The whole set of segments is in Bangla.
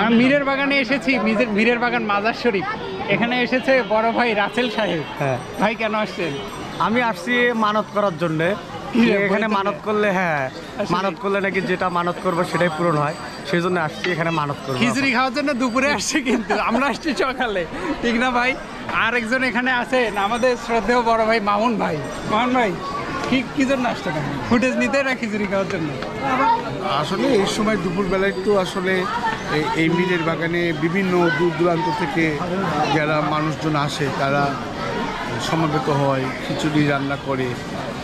আমি মীরের বাগানে এসেছি, মীরের বাগান মাজার শরীফ। এখানে এসেছে বড় ভাই রাসেল সাহেব। হ্যাঁ ভাই কেন আসছেন? আমি আসছি মানত করার জন্য। এখানে মানত করলে, হ্যাঁ মানত করলে নাকি যেটা মানত করবো সেটাই পূরণ হয়, সেই জন্য আসছি এখানে মানত করবো। খিচুড়ি খাওয়ার জন্য দুপুরে আসছে, কিন্তু আমরা আসছি সকালে, ঠিক না ভাই? আর একজন এখানে আছেন আমাদের শ্রদ্ধেয় বড় ভাই মামুন ভাই। মামুন ভাই কি জন্য আসছেন? ফুটেজ নিতে না খিচুড়ি খাওয়ার জন্য? আসলে এই সময় দুপুরবেলায় তো আসলে এই মীরের বাগানে বিভিন্ন দূর দূরান্ত থেকে যারা মানুষজন আসে তারা সমবেত হয়, খিচুড়ি রান্না করে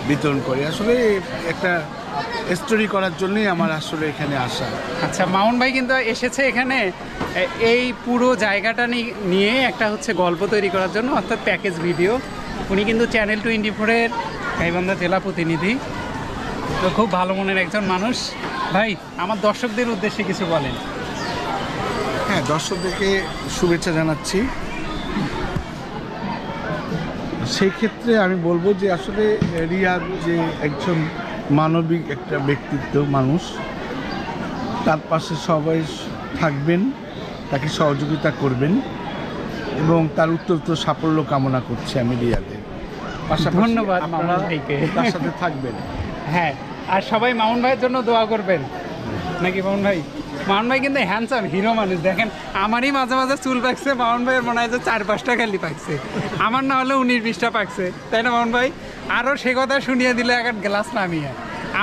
বিতরণ করে। আসলে একটা স্টোরি করার জন্যই আমার আসলে এখানে আসা। আচ্ছা, মামুন ভাই কিন্তু এসেছে এখানে এই পুরো জায়গাটা নিয়ে একটা হচ্ছে গল্প তৈরি করার জন্য, অর্থাৎ প্যাকেজ ভিডিও। উনি কিন্তু চ্যানেল 24-এর গাইবান্ধা জেলা প্রতিনিধি, তো খুব ভালো মনের একজন মানুষ। ভাই, আমার দর্শকদের উদ্দেশ্যে কিছু বলেন। হ্যাঁ, দর্শকদেরকে শুভেচ্ছা জানাচ্ছি। সেই ক্ষেত্রে আমি বলবো যে আসলে রিয়াদ যে একজন মানবিক একটা ব্যক্তিত্ব মানুষ, তার পাশে সবাই থাকবেন, তাকে সহযোগিতা করবেন এবং তার উত্তরোত্তর সাফল্য কামনা করছি আমি রিয়াদের। পাশাপাশি ধন্যবাদ আপনারা মামুন ভাইকে। তার সাথে থাকবেন। হ্যাঁ, আর সবাই মামুন ভাইয়ের জন্য দোয়া করবেন, নাকি মামুন ভাই? মামুন ভাই কিন্তু হ্যান্ডসাম হিরো মানুষ। দেখেন, আমারই মাঝে মাঝে চুল পাকছে, মামুন ভাইয়ের মনে হয় যে 4-5টা খালি পাকছে, আমার না হলে 19-20টা পাকছে, তাই না মামুন ভাই? আরও সে কথা শুনিয়ে দিলে এক গ্লাস নামিয়ে।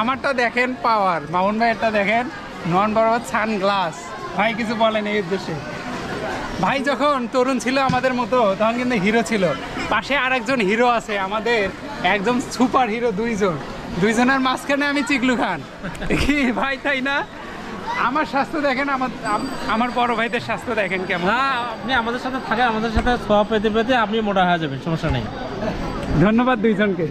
আমারটা দেখেন পাওয়ার, মামুন ভাইয়েরটা দেখেন নন বরাবর সানগ্লাস। ভাই কিছু বলেন এই উদ্দেশ্যে? ভাই যখন তরুণ ছিল আমাদের মতো, তখন কিন্তু হিরো ছিল। পাশে আর একজন হিরো আছে আমাদের, একদম সুপার হিরো। দুইজনের মাঝখানে আমি চিকলু খান, কি ভাই, তাই না? আমার স্বাস্থ্য দেখেন, আমার বড় ভাইদের স্বাস্থ্য দেখেন কেমন। না, আপনি আমাদের সাথে থাকেন, আমাদের সাথে সব পেতে পেতে আপনি মোটা হয়ে যাবেন, সমস্যা নেই। ধন্যবাদ দুইজনকে।